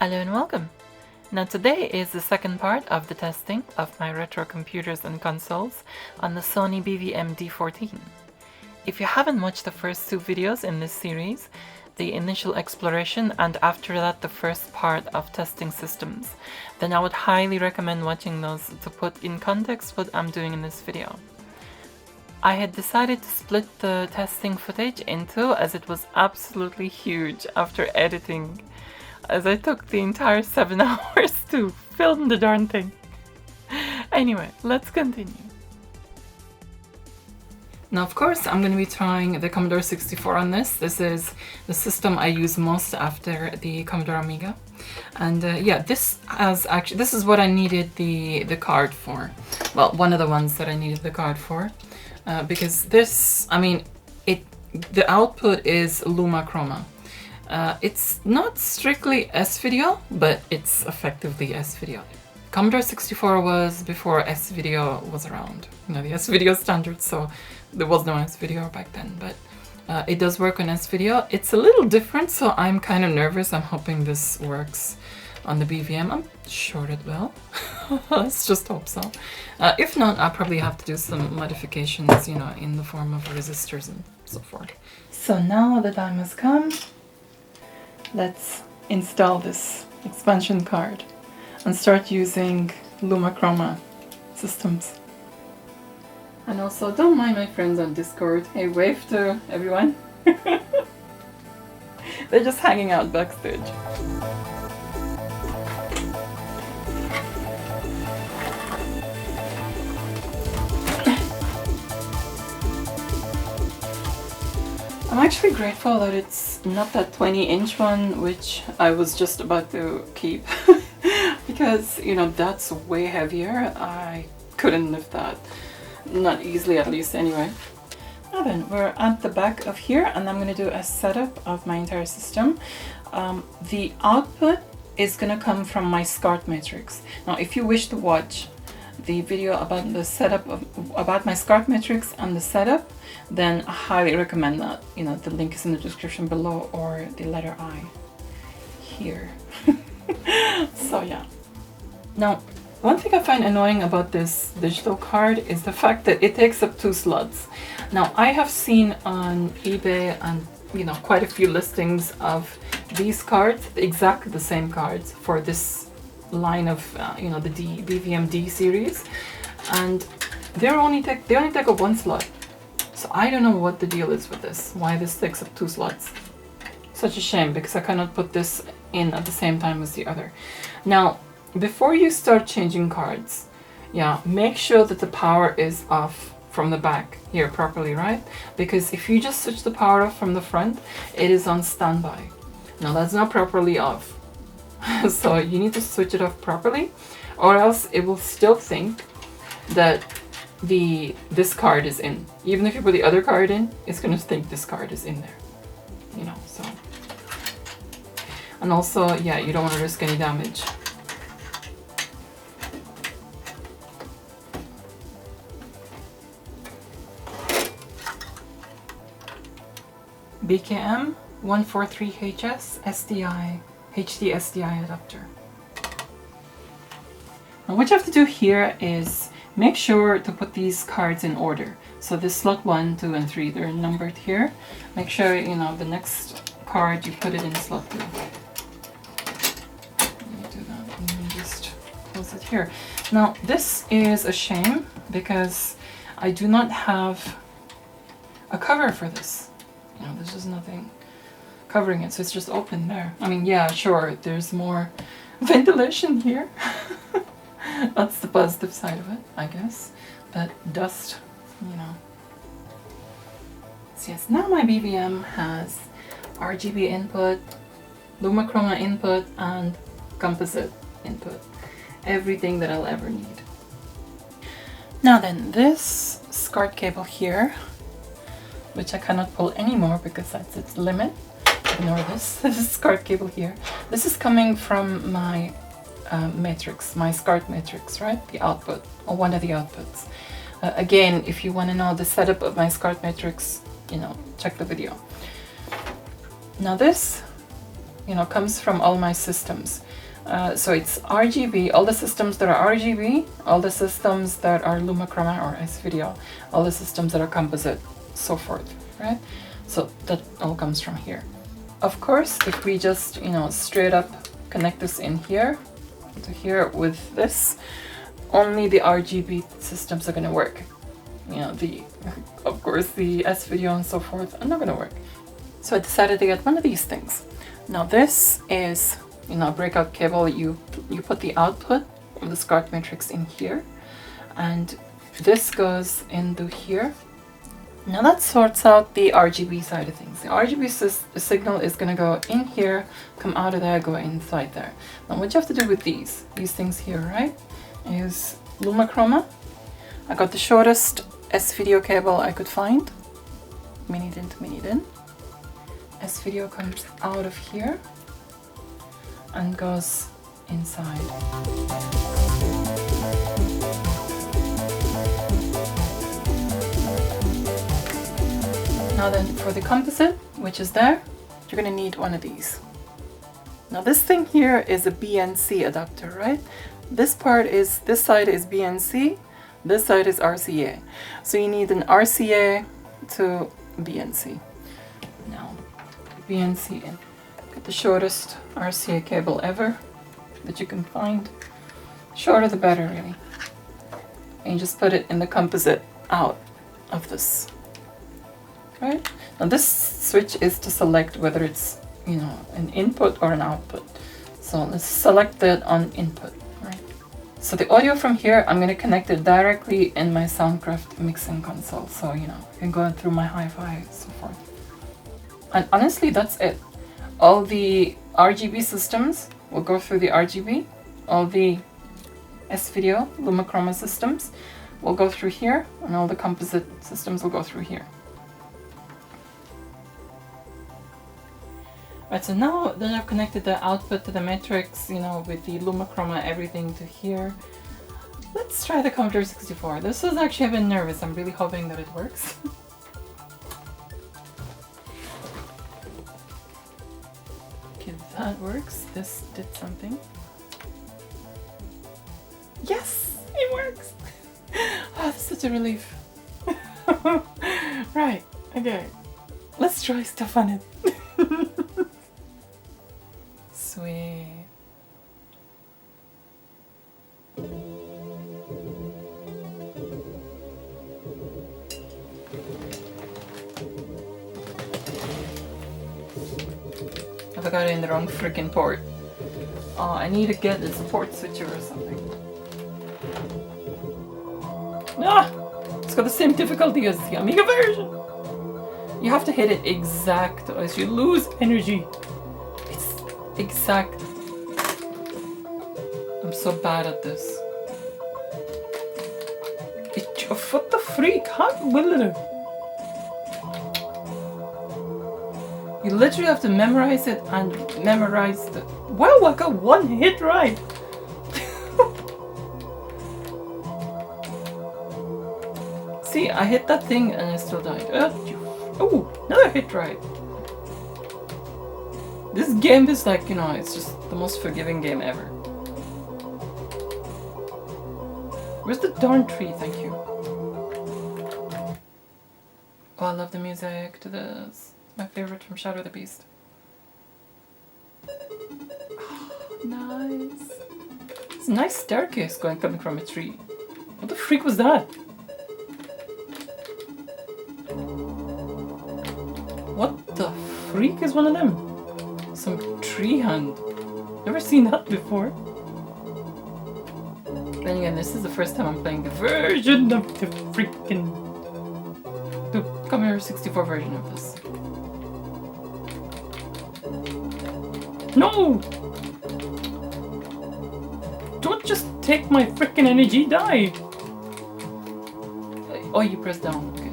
Hello and welcome! Now today is the second part of the testing of my retro computers and consoles on the Sony BVM D14. If you haven't watched the first two videos in this series, the initial exploration and after that the first part of testing systems, then I would highly recommend watching those to put in context what I'm doing in this video. I had decided to split the testing footage in two as it was absolutely huge after editing, as I took the entire 7 hours to film the darn thing. Anyway, let's continue. Now of course I'm going to be trying the Commodore 64 on this. This is the system I use most after the Commodore Amiga. And yeah, this is what I needed the card for. Well, one of the ones that I needed the card for. Because this, I mean, the output is Luma Chroma. It's not strictly S-Video, but it's effectively S-Video. Commodore 64 was before S-Video was around. You know, the S-Video standard, so there was no S-Video back then, but it does work on S-Video. It's a little different, so I'm kind of nervous. I'm hoping this works on the BVM. I'm sure it will. Let's just hope so. If not, I'll probably have to do some modifications, you know, in the form of resistors and so forth. So now the time has come. Let's install this expansion card and start using Luma Chroma systems. And also, don't mind my friends on Discord. Hey, wave to everyone. They're just hanging out backstage. I'm actually grateful that it's not that 20-inch one, which I was just about to keep. Because, you know, that's way heavier. I couldn't lift that. Not easily, at least, anyway. Now then, we're at the back of here, and I'm going to do a setup of my entire system. The output is going to come from my SCART matrix. Now, if you wish to watch the video about the setup about my SCART matrix and the setup, then I highly recommend that. You know, the link is in the description below, or the letter I here. So yeah. Now, one thing I find annoying about this digital card is the fact that it takes up 2 slots. Now, I have seen on eBay and, you know, quite a few listings of these cards, exactly the same cards for this line of, you know, the BVM D series, and they only take up 1 slot. So I don't know what the deal is with this, why this takes up 2 slots. Such a shame, because I cannot put this in at the same time as the other. Now, before you start changing cards, yeah, make sure that the power is off from the back here properly, right? Because if you just switch the power off from the front, it is on standby. Now that's not properly off. So you need to switch it off properly, or else it will still think that this card is in. Even if you put the other card in, it's going to think this card is in there. You know, so. And also, yeah, you don't want to risk any damage. BKM 143HS SDI HD SDI adapter. Now what you have to do here is make sure to put these cards in order. So this slot 1, 2, and 3, they're numbered here. Make sure, you know, the next card you put it in slot 2. Let me do that and then just close it here. Now this is a shame because I do not have a cover for this. You know, there's just nothing covering it, so it's just open there. I mean, yeah, sure, there's more ventilation here. That's the positive side of it, I guess. But dust, you know. So yes, now my BVM has RGB input, Luma Chroma input, and composite input. Everything that I'll ever need. Now then, this SCART cable here, which I cannot pull anymore because that's its limit. Ignore this. This is SCART cable here. This is coming from my matrix, my SCART matrix, right? The output, or one of the outputs. Again, if you want to know the setup of my SCART matrix, you know, check the video. Now this, you know, comes from all my systems. So it's RGB, all the systems that are RGB, all the systems that are Lumachroma or S-Video, all the systems that are composite, so forth, right? So that all comes from here. Of course, if we just, you know, straight up connect this in here to here with this, only the RGB systems are gonna work. You know, of course, the S-Video and so forth are not gonna work. So I decided to get one of these things. Now this is, you know, a breakout cable. You put the output of the SCART matrix in here, and this goes into here. Now that sorts out the RGB side of things. The RGB signal is gonna go in here, come out of there, go inside there. Now what you have to do with these things here, right, is Lumachroma. I got the shortest S-Video cable I could find. Mini DIN to mini DIN. S-Video comes out of here and goes inside. Now then, for the composite, which is there, you're gonna need one of these. Now this thing here is a BNC adapter, right? This side is BNC, this side is RCA. So you need an RCA to BNC. Now, BNC in. Get the shortest RCA cable ever that you can find. Shorter the better, really. And you just put it in the composite out of this. Right? Now this switch is to select whether it's, you know, an input or an output. So let's select that on input, right? So the audio from here, I'm gonna connect it directly in my Soundcraft mixing console. So, you know, I can go through my hi-fi and so forth. And honestly, that's it. All the RGB systems will go through the RGB. All the S-Video Lumachroma systems will go through here, and all the composite systems will go through here. Right, so now that I've connected the output to the matrix, you know, with the Lumachroma, everything to here, let's try the Commodore 64. This was actually a bit nervous. I'm really hoping that it works. Okay, that works. This did something. Yes, it works! Oh, that's such a relief. Right, okay. Let's try stuff on it. Sweet. I got it in the wrong freaking port. Oh, I need to get this port switcher or something. Ah! It's got the same difficulty as the Amiga version! You have to hit it exact, or else you lose energy. It's exact. I'm so bad at this. What the freak? How will it? You literally have to memorize it and memorize the... Wow, I got one hit right! See, I hit that thing and I still died. Oh, another hit right! This game is like, you know, it's just the most forgiving game ever. Where's the darn tree? Thank you. Oh, I love the music to this. My favorite from Shadow the Beast. Oh, nice. It's a nice staircase coming from a tree. What the freak was that? What the freak is one of them? Some tree hand. Never seen that before. Then again, this is the first time I'm playing the version of the freaking... the Commodore 64 version of this. No! Don't just take my freaking energy, die! Oh, you press down, okay.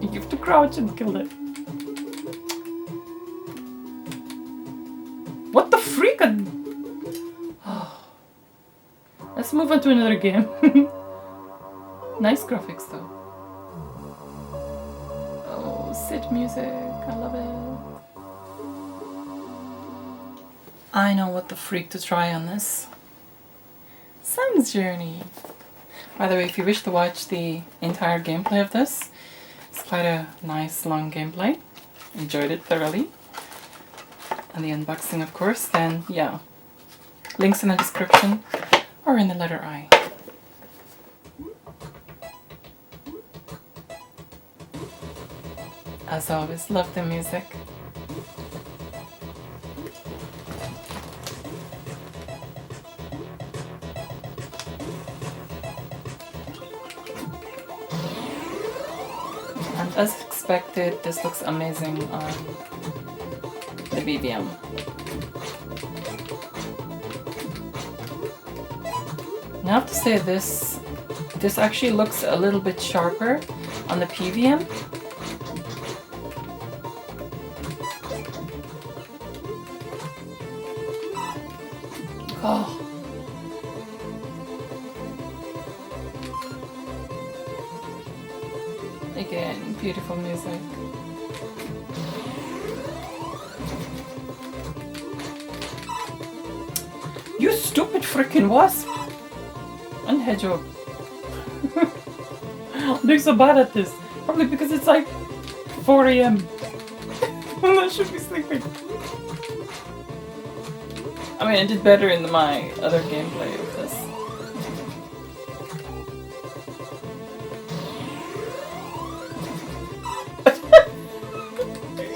You have to crouch and kill it. What the freak? Oh. Let's move on to another game. Nice graphics though. Oh, sit music, I love it. I know what the freak to try on this. Sam's Journey. By the way, if you wish to watch the entire gameplay of this, it's quite a nice long gameplay. Enjoyed it thoroughly. And the unboxing, of course, then yeah. Links in the description or in the letter I. As always, love the music. And as expected, this looks amazing on the BVM. And I have to say this actually looks a little bit sharper on the PVM. Oh. Again, beautiful music. You stupid freaking wasp! And hedgehog. I'm doing so bad at this. Probably because it's like 4 AM. And I should be sleeping. I mean, I did better in my other gameplay of this.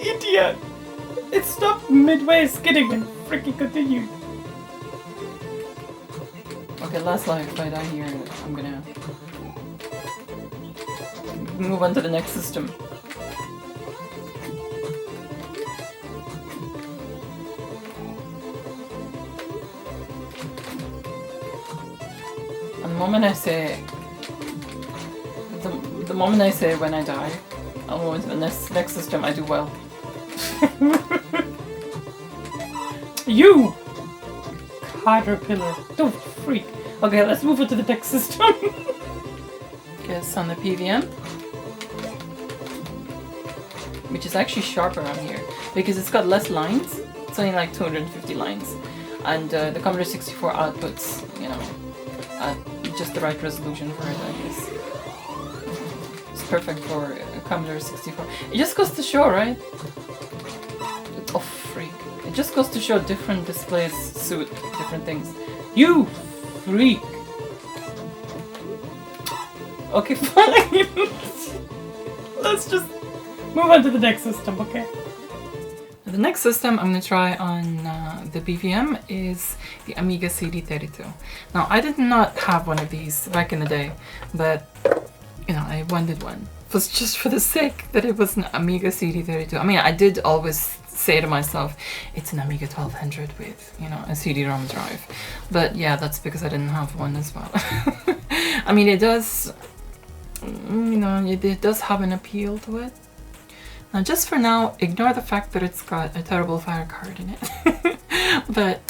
Idiot! It stopped midway skidding and freaking continued. Okay, last life. If I die here, I'm gonna move on to the next system. And the moment I say, the moment I say when I die, I'll move into the next system. I do well. You caterpillar, don't freak. Okay, let's move on to the next system. Guess on the PVM, which is actually sharper on here because it's got less lines. It's only like 250 lines, and the Commodore 64 outputs, you know, just the right resolution for it. I guess it's perfect for a Commodore 64. It just goes to show, right? Oh freak! It just goes to show different displays suit different things. You freak! Okay, fine. Let's just move on to the next system, okay? The next system I'm going to try on the BVM is the Amiga CD32. Now, I did not have one of these back in the day, but, you know, I wanted one. It was just for the sake that it was an Amiga CD32. I mean, I did always say to myself, it's an Amiga 1200 with, you know, a CD-ROM drive. But yeah, that's because I didn't have one as well. I mean, it does, you know, it does have an appeal to it. Now, just for now, ignore the fact that it's got a terrible fire card in it. But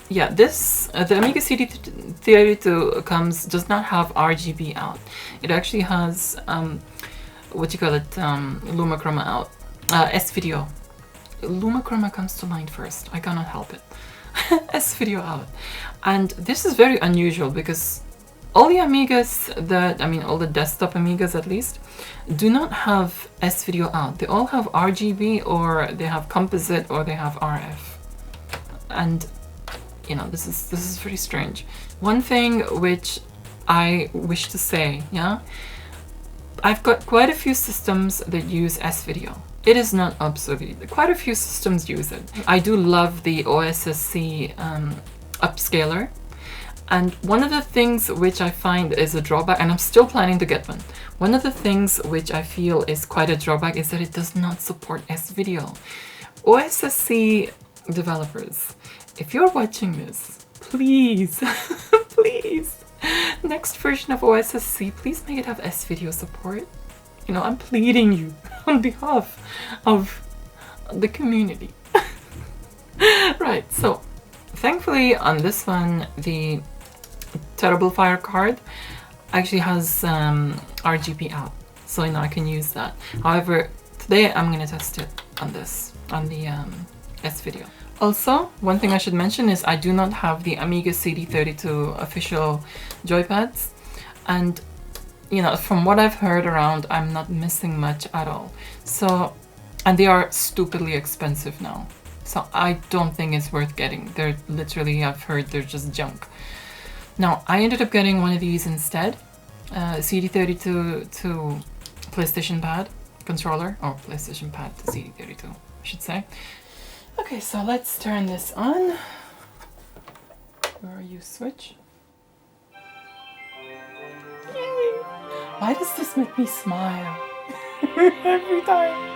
yeah, this the Amiga CD32 does not have RGB out. It actually has what you call it, Lumachroma out, S-Video. Lumachroma comes to mind first. I cannot help it. S-Video out, and this is very unusual because all the Amigas that, I mean, all the desktop Amigas at least, do not have S-Video out. They all have RGB, or they have composite, or they have RF. And, you know, this is very strange. One thing which I wish to say, yeah, I've got quite a few systems that use S-Video. It is not obsolete. Quite a few systems use it. I do love the OSSC upscaler. And one of the things which I find is a drawback, and I'm still planning to get one, one of the things which I feel is quite a drawback is that it does not support S-Video. OSSC developers, if you're watching this, please, please, next version of OSSC, please make it have S-Video support. You know, I'm pleading you on behalf of the community. Right, so thankfully on this one, the terrible fire card actually has RGB out, so you know I can use that. However, today I'm going to test it on this, on the S-Video. Also, one thing I should mention is I do not have the Amiga CD32 official joypads, and you know, from what I've heard around, I'm not missing much at all. So, and they are stupidly expensive now. So I don't think it's worth getting. They're literally, I've heard they're just junk. Now, I ended up getting one of these instead. CD32 to PlayStation Pad controller, or PlayStation Pad to CD32, I should say. Okay, so let's turn this on. Where are you, switch? Yay! Why does this make me smile? Every time.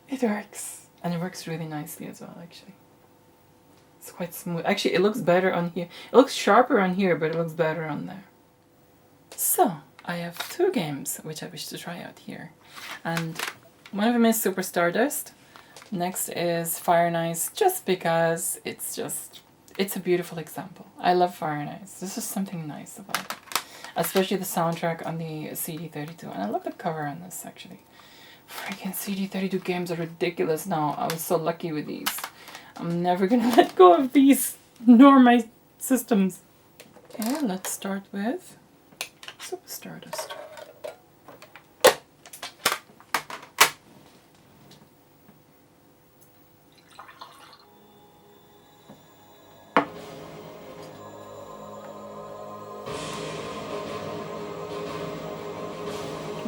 It works. And it works really nicely as well, actually. It's quite smooth. Actually, it looks better on here. It looks sharper on here, but it looks better on there. So, I have 2 games which I wish to try out here. And one of them is Super Stardust. Next is Fire and Ice, just because it's a beautiful example. I love Fire and Ice. This is something nice about it. Especially the soundtrack on the CD32. And I love the cover on this, actually. Freaking CD32 games are ridiculous now. I was so lucky with these. I'm never gonna let go of these, nor my systems. Okay, let's start with Super Stardust.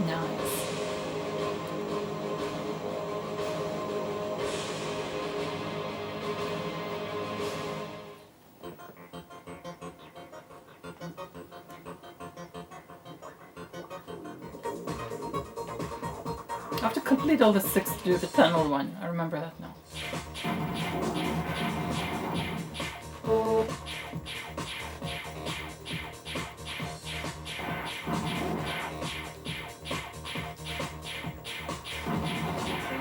Nice. I have to complete all the 6 to do the tunnel one. I remember that now.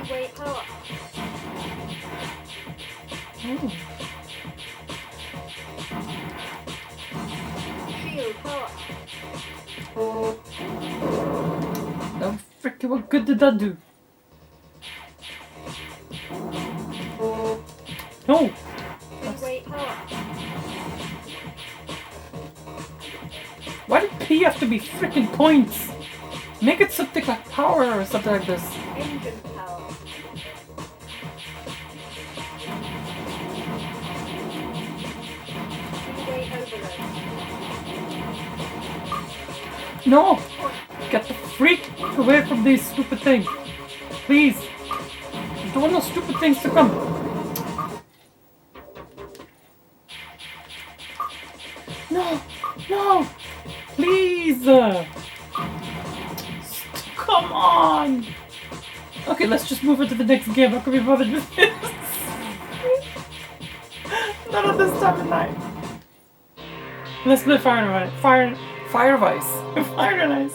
Wait, power. Ooh. Shield, power. Oh, frick, what good did that do? No! Wait, power. Why did P have to be freaking points? Make it something like power or something like this. Engine power. Wait, overload. No! Get the freak away from these stupid things. Please. I don't want those stupid things to come. No! No! Please! Come on! Okay, let's just move on to the next game. How can we bother with this? None of this time of night. Let's play Fire and Ice. Fire of Ice. Fire and Ice.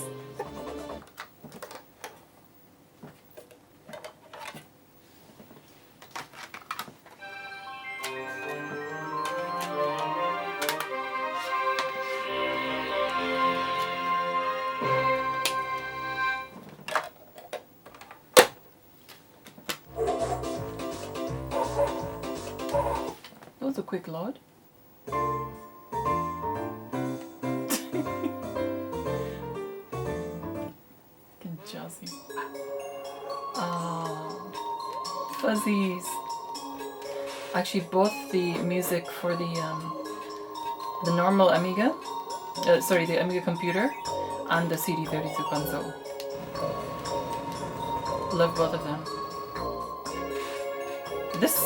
That was a quick load. Jazzy. Oh, fuzzies. Actually, both the music for the normal Amiga, the Amiga computer, and the CD32 console. Love both of them. This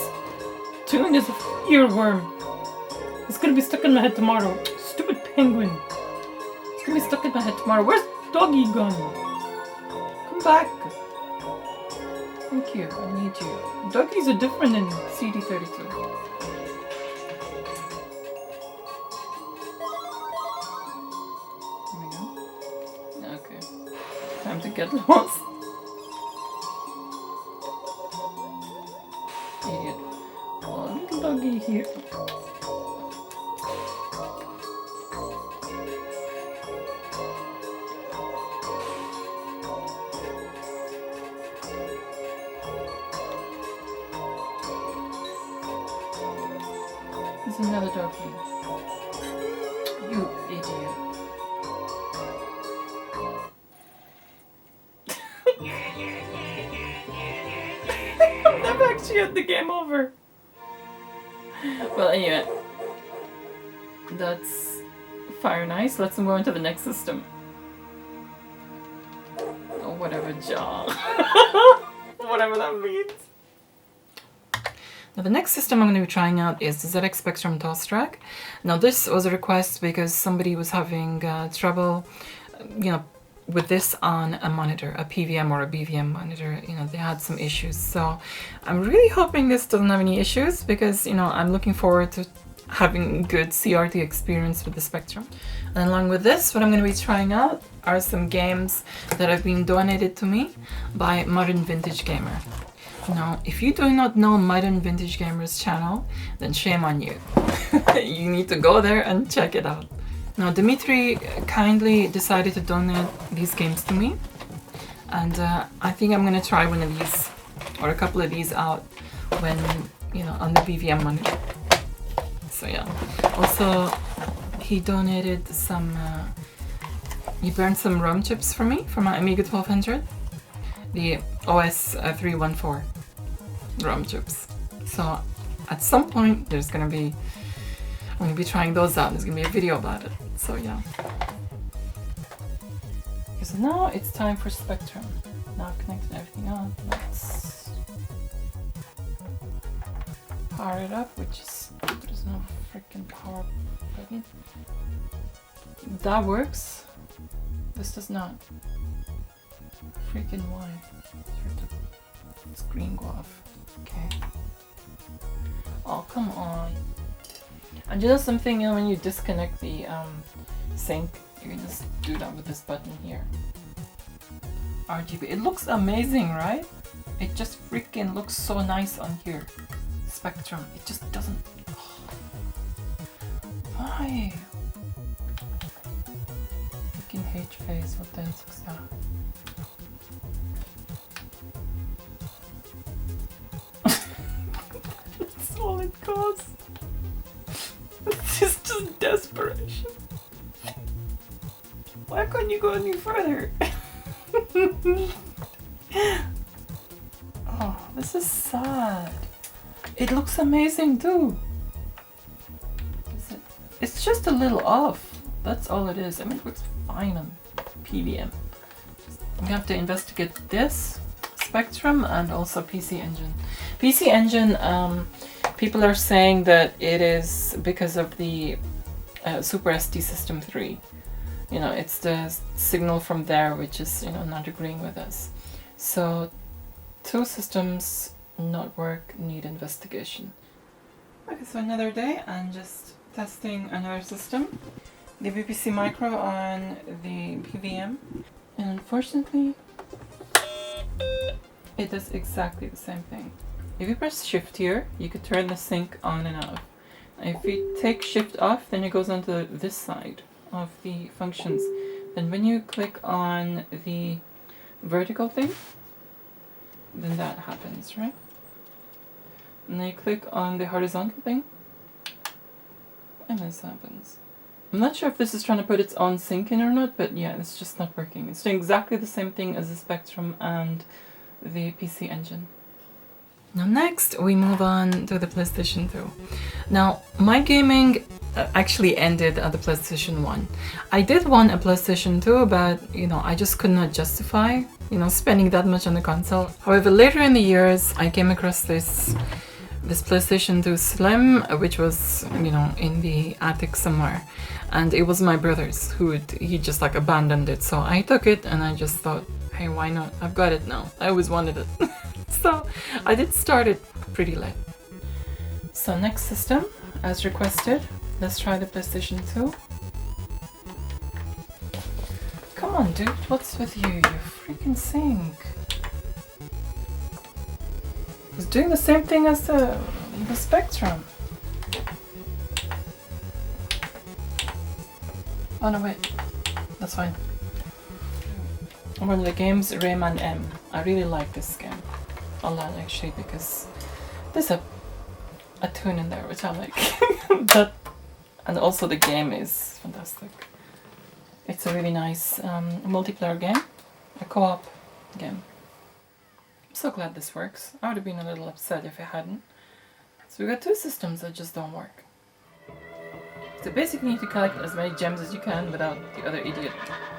tune is a earworm. It's gonna be stuck in my head tomorrow. Stupid penguin. It's gonna be stuck in my head tomorrow. Where's Doggy gone? Come back. Thank you. I need you. Doggies are different in CD32. Here we go. Okay. Time to get lost. Idiot. Oh, little doggy here. There's another dog here. You idiot. I'm actually at the game over. Well, anyway. That's fire nice. Let's move on to the next system. Or whatever, jaw. Whatever that means. Now the next system I'm going to be trying out is the ZX Spectrum DOS track. Now this was a request because somebody was having trouble, with this on a monitor, a PVM or a BVM monitor. They had some issues. So I'm really hoping this doesn't have any issues because, I'm looking forward to having good CRT experience with the Spectrum. And along with this, what I'm going to be trying out are some games that have been donated to me by Modern Vintage Gamer. Now, if you do not know Modern Vintage Gamer's channel, then shame on you. You need to go there and check it out. Now, Dimitri kindly decided to donate these games to me, and I think I'm going to try one of these, or a couple of these out when, on the BVM monitor. So yeah. Also, he donated some, he burned some ROM chips for me, for my Amiga 1200. The OS 314 ROM chips. So at some point I'm going to be trying those out. There's going to be a video about it. So yeah. Okay, so now it's time for Spectrum. Now I've connected everything on. Let's power it up, which is, there's no freaking power button. That works. This does not. Freaking why? The screen go off. Okay. Oh, come on. And something, when you disconnect the sync, you can just do that with this button here. RGB. It looks amazing, right? It just freaking looks so nice on here. Spectrum. It just doesn't. Why? Freaking H-phase. What the heck is that? That's all it costs. It's just desperation. Why couldn't you go any further? Oh, this is sad. It looks amazing too. It's just a little off. That's all it is. I mean, it works fine on PVM. We have to investigate this Spectrum and also PC Engine. PC Engine, people are saying that it is because of the Super SD System 3. It's the signal from there which is, not agreeing with us. So, two systems not work, need investigation. Okay, so another day, I'm just testing another system. The VPC Micro on the BVM. And unfortunately, it does exactly the same thing. If you press Shift here, you could turn the sync on and off. If you take Shift off, then it goes onto this side of the functions. Then when you click on the vertical thing, then that happens, right? And then you click on the horizontal thing, and this happens. I'm not sure if this is trying to put its own sync in or not, but yeah, it's just not working. It's doing exactly the same thing as the Spectrum and the PC Engine. Now next, we move on to the PlayStation 2. Now, my gaming actually ended at the PlayStation 1. I did want a PlayStation 2, but, I just could not justify, spending that much on the console. However, later in the years, I came across this PlayStation 2 Slim, which was, in the attic somewhere. And it was my brother's, he just abandoned it. So I took it and I just thought, hey, why not? I've got it now. I always wanted it. So I did start it pretty late. So next system, as requested, let's try the PlayStation 2. Come on, dude, what's with you? You freaking sync. It's doing the same thing as the Spectrum. Oh no, wait. That's fine. One of the games, Rayman M. I really like this game a lot actually because there's a tune in there which I like. That, and also the game is fantastic. It's a really nice multiplayer game, a co-op game. I'm so glad this works. I would have been a little upset if it hadn't. So we got two systems that just don't work. So basically you need to collect as many gems as you can without the other idiot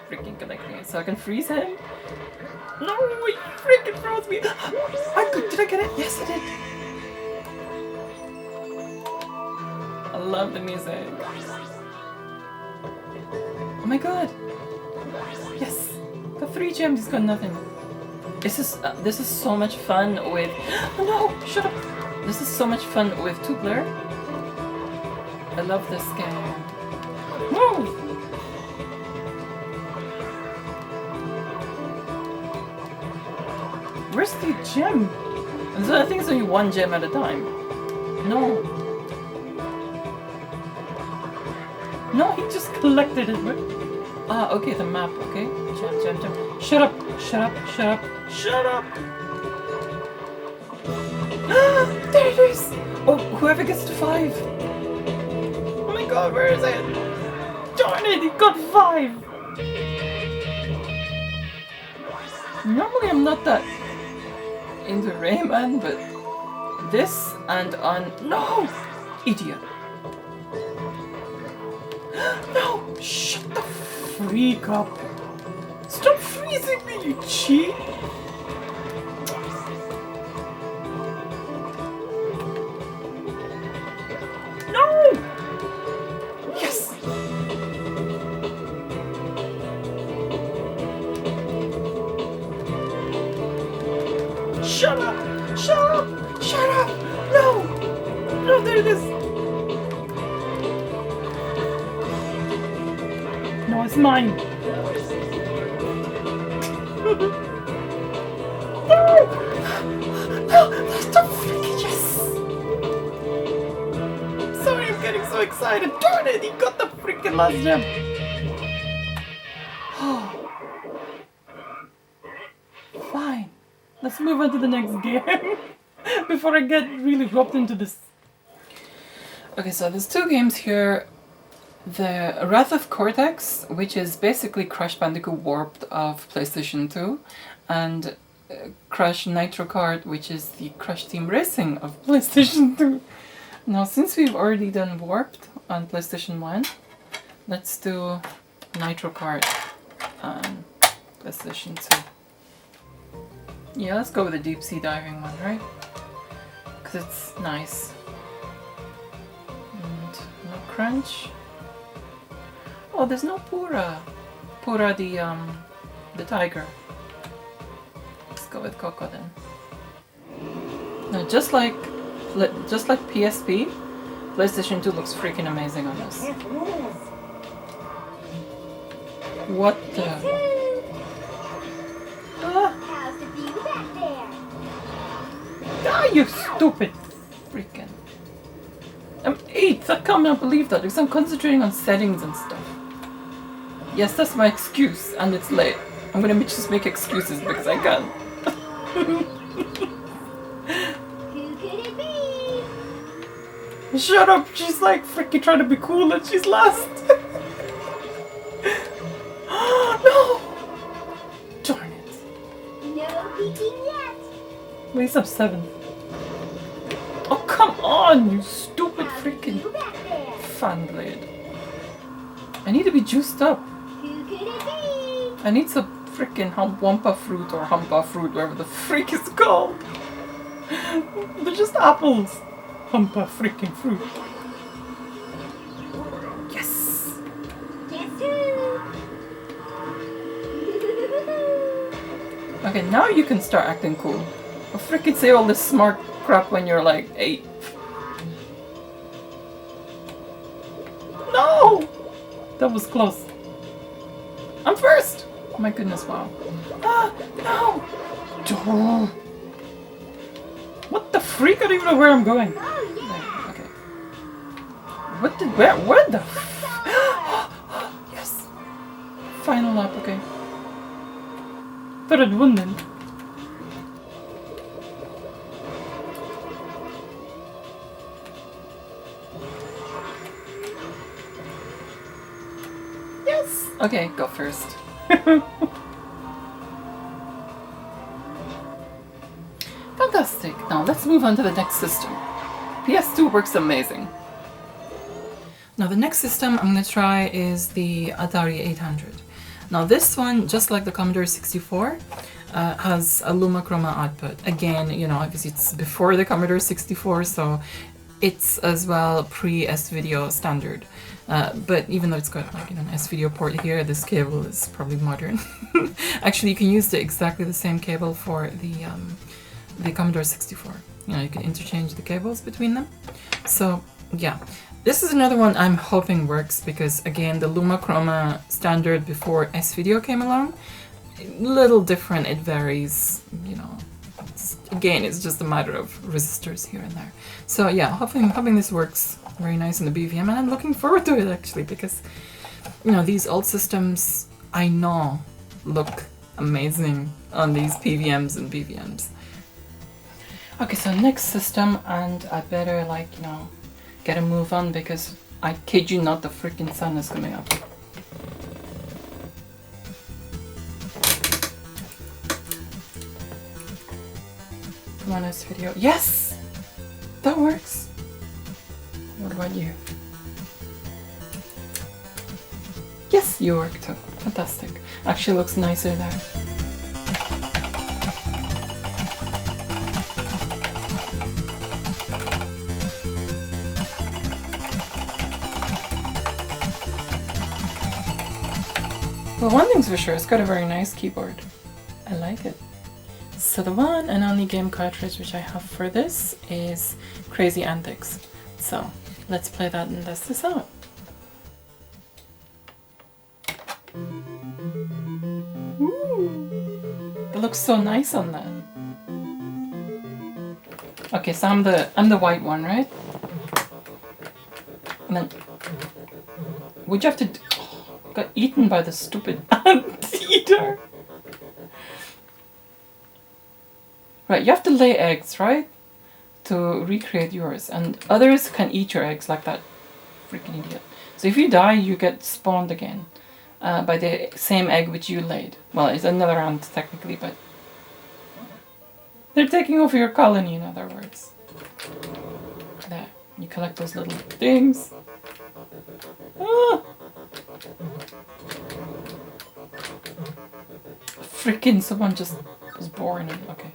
freaking collecting it. So I can freeze him. No, he freaking froze me! Did I get it? Yes, I did! I love the music. Oh my god! Yes! Got 3 gems, he's got nothing. This is so much fun with... No! Shut up! This is so much fun with 2-player. I love this game. Whoa! Where's the gem? I think it's only 1 gem at a time. No. No, he just collected it. Ah, okay, the map, okay. Gem. Shut up! Shut up! There it is! Oh, whoever gets to 5! Oh my god, where is it? Darn it, he got 5! Normally I'm not that into Rayman, but this and on... No! Idiot! No! Shut the freak up! Stop freezing me, you cheat! No! Yes! Shut up! Shut up! Shut up! No! No, there it is! No, it's mine! No! No! Stop freaking yes! Sorry, I'm getting so excited. Darn it! He got the freaking last gem! Fine. Let's move on to the next game. Before I get really roped into this. Okay, so there's 2 games here. The Wrath of Cortex, which is basically Crash Bandicoot Warped of PlayStation 2, and Crash Nitro Kart, which is the Crash Team Racing of PlayStation 2. Now, since we've already done Warped on PlayStation 1, let's do Nitro Kart on PlayStation 2. Yeah, let's go with the deep sea diving one, right? Because it's nice. And no crunch. Oh, there's no Pura. Pura the tiger. Let's go with Coco then. Now, just like PSP, PlayStation 2 looks freaking amazing on this. What the? How's the view back there? Ah, you stupid freaking. I'm 8th. I cannot believe that because I'm concentrating on settings and stuff. Yes, that's my excuse, and it's late. I'm gonna just make excuses because I can. Who could it be? Shut up! She's like freaking trying to be cool and she's last. No! Darn it. No peeking yet. At least I'm 7th. Oh, come on, you stupid freaking View back there. fan blade. I need to be juiced up. Who could it be? I need some freaking Wampa fruit or Humpa fruit, whatever the freak it's called. They're just apples. Humpa freaking fruit. Yes! Guess who? Okay, now you can start acting cool. I'll freaking say all this smart crap when you're like 8. No! That was close. I'm first! Oh my goodness, wow. Ah, no! Duh. What the freak? I don't even know where I'm going. Oh yeah. There, okay. What did, where the yes! Final lap, okay. Thought I'd won then. Okay, go first. Fantastic. Now let's move on to the next system. PS2 works amazing. Now the next system I'm going to try is the Atari 800. Now this one, just like the Commodore 64, has a Luma Chroma output. Again, you know, obviously it's before the Commodore 64, so it's as well pre-S-Video standard. But even though it's got like, you know, an S-Video port here, this cable is probably modern. Actually, you can use exactly the same cable for the Commodore 64. You know, you can interchange the cables between them. So yeah, this is another one I'm hoping works because again, the Luma Chroma standard before S-Video came along, a little different, it varies, you know. Again, it's just a matter of resistors here and there. So yeah, hoping this works very nice in the BVM, and I'm looking forward to it actually because, you know, these old systems I know look amazing on these PVMs and BVMs. Okay, so next system, and I better like, you know, get a move on because I kid you not, the freaking sun is coming up. Come on, this video. Yes! That works! What about you? Yes, you work too. Fantastic. Actually looks nicer there. Well, one thing's for sure, it's got a very nice keyboard. I like it. So the one and only game cartridge which I have for this is Crazy Antics. So let's play that and test this out. Ooh, it looks so nice on that. Okay, so I'm the white one, right? And then would you have to got eaten by the stupid anteater? Right, you have to lay eggs, right? To recreate yours, and others can eat your eggs like that freaking idiot. So if you die, you get spawned again by the same egg which you laid. Well, it's another ant technically, but they're taking over your colony, in other words. There, you collect those little things. Ah! Freaking someone just was born in, okay.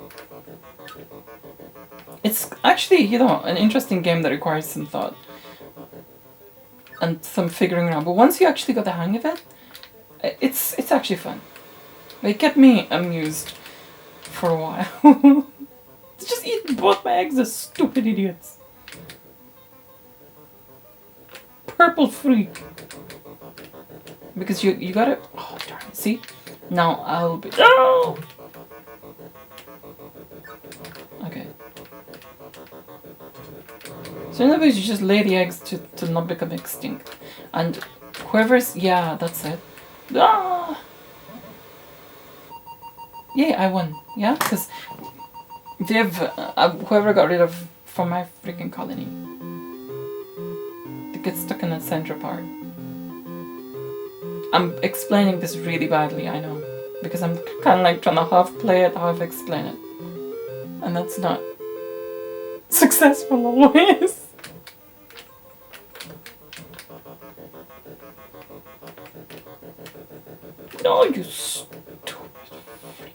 It's actually, you know, an interesting game that requires some thought and some figuring around. But once you actually got the hang of it, it's actually fun. It kept me amused for a while. Just eat both my eggs, the stupid idiots. Purple freak. Because you gotta, oh darn it, see? Now I'll be, oh! Okay. So in other words, you just lay the eggs to not become extinct. And whoever's, yeah, that's it. Ah! Yeah, I won. Yeah, because they've, whoever got rid of from my freaking colony. They get stuck in the center part. I'm explaining this really badly, I know. Because I'm kind of like trying to half play it, half explain it. And that's not successful always. No, you stupid freak.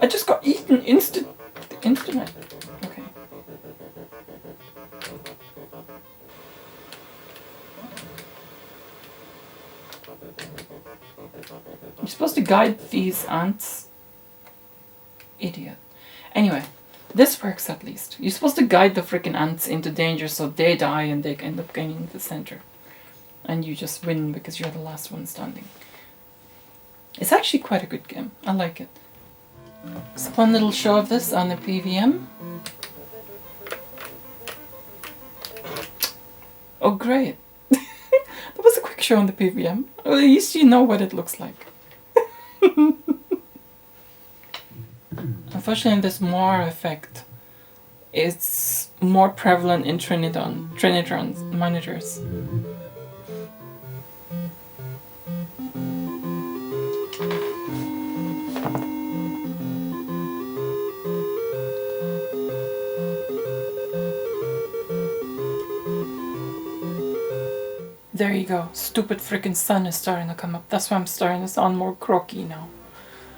I just got eaten instant. Okay. You're supposed to guide these ants. Idiot. Anyway, this works at least. You're supposed to guide the freaking ants into danger so they die and they end up gaining the center. And you just win because you're the last one standing. It's actually quite a good game. I like it. So one little show of this on the PVM. Oh great. That was a quick show on the PVM. Well, at least you know what it looks like. Unfortunately, this Moir effect it's more prevalent in Trinitron monitors. There you go. Stupid freaking sun is starting to come up. That's why I'm starting to sound more croaky now.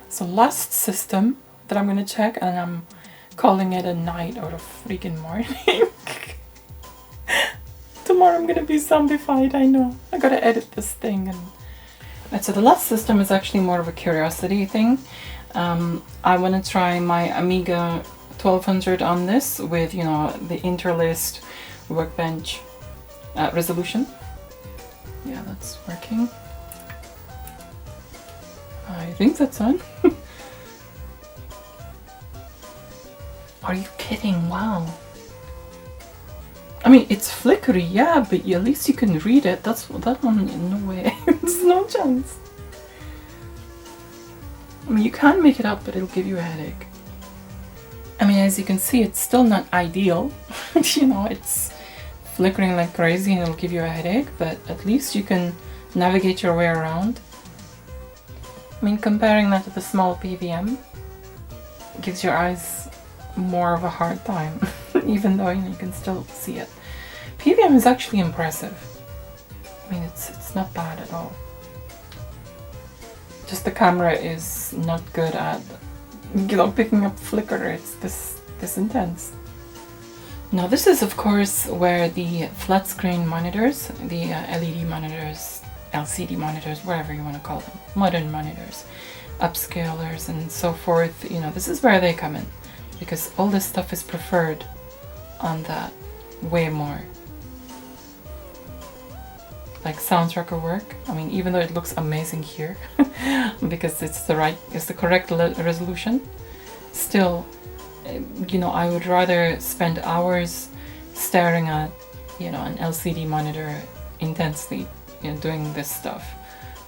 So last system that I'm gonna check, and I'm calling it a night or a freaking morning. Tomorrow I'm gonna be zombified, I know. I gotta edit this thing. And so the last system is actually more of a curiosity thing. I wanna try my Amiga 1200 on this with, you know, the interlaced workbench resolution. Yeah, that's working. I think that's on. Are you kidding? Wow. I mean, it's flickery, yeah, but at least you can read it. That one, no way. There's no chance. I mean, you can make it up, but it'll give you a headache. I mean, as you can see, it's still not ideal. You know, it's flickering like crazy and it'll give you a headache, but at least you can navigate your way around. I mean, comparing that to the small BVM gives your eyes more of a hard time, even though, you know, you can still see it. BVM is actually impressive. I mean, it's not bad at all. Just the camera is not good at, you know, picking up flicker. It's this intense. Now this is of course where the flat screen monitors, the LED monitors, LCD monitors, whatever you want to call them, modern monitors, upscalers and so forth, you know, this is where they come in, because all this stuff is preferred on that way more. Like soundtrack work, I mean, even though it looks amazing here, because it's the correct resolution, still, you know, I would rather spend hours staring at, you know, an LCD monitor intensely, you know, doing this stuff,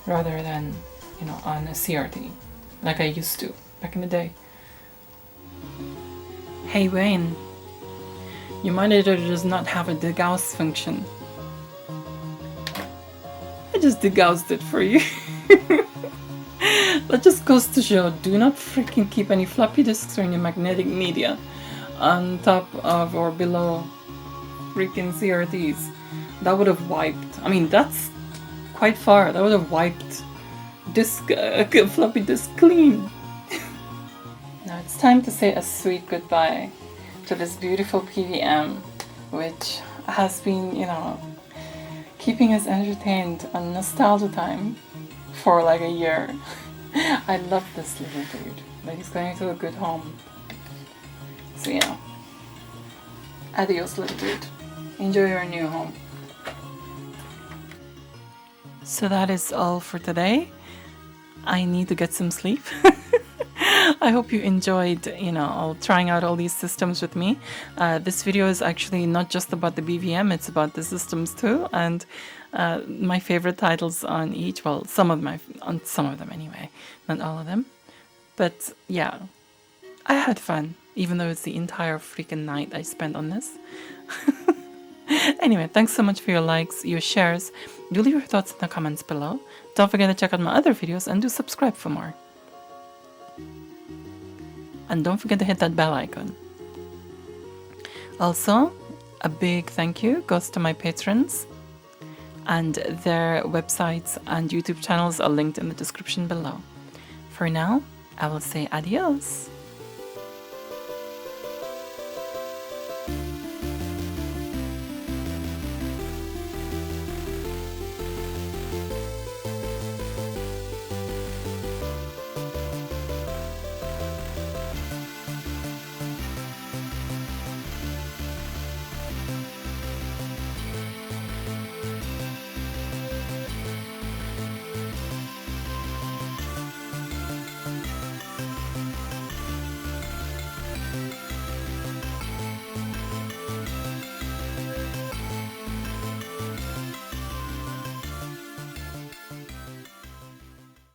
rather than, you know, on a CRT, like I used to back in the day. Hey Wayne, your monitor does not have a degauss function. I just degaussed it for you. That just goes to show, do not freaking keep any floppy disks or any magnetic media on top of or below freaking CRTs. That would have wiped, I mean, that's quite far, that would have wiped floppy disk clean. Now it's time to say a sweet goodbye to this beautiful PVM, which has been, you know, keeping us entertained on nostalgia time for like a year. I love this little dude, but he's going to a good home. So yeah, adios little dude. Enjoy your new home. So that is all for today. I need to get some sleep. I hope you enjoyed, you know, trying out all these systems with me. This video is actually not just about the BVM, it's about the systems too, and my favorite titles on each. Well, some of them anyway, not all of them. But yeah, I had fun, even though it's the entire freaking night I spent on this. Anyway, thanks so much for your likes, your shares. Do leave your thoughts in the comments below. Don't forget to check out my other videos and do subscribe for more. And don't forget to hit that bell icon. Also, a big thank you goes to my patrons, and their websites and YouTube channels are linked in the description below. For now, I will say adios.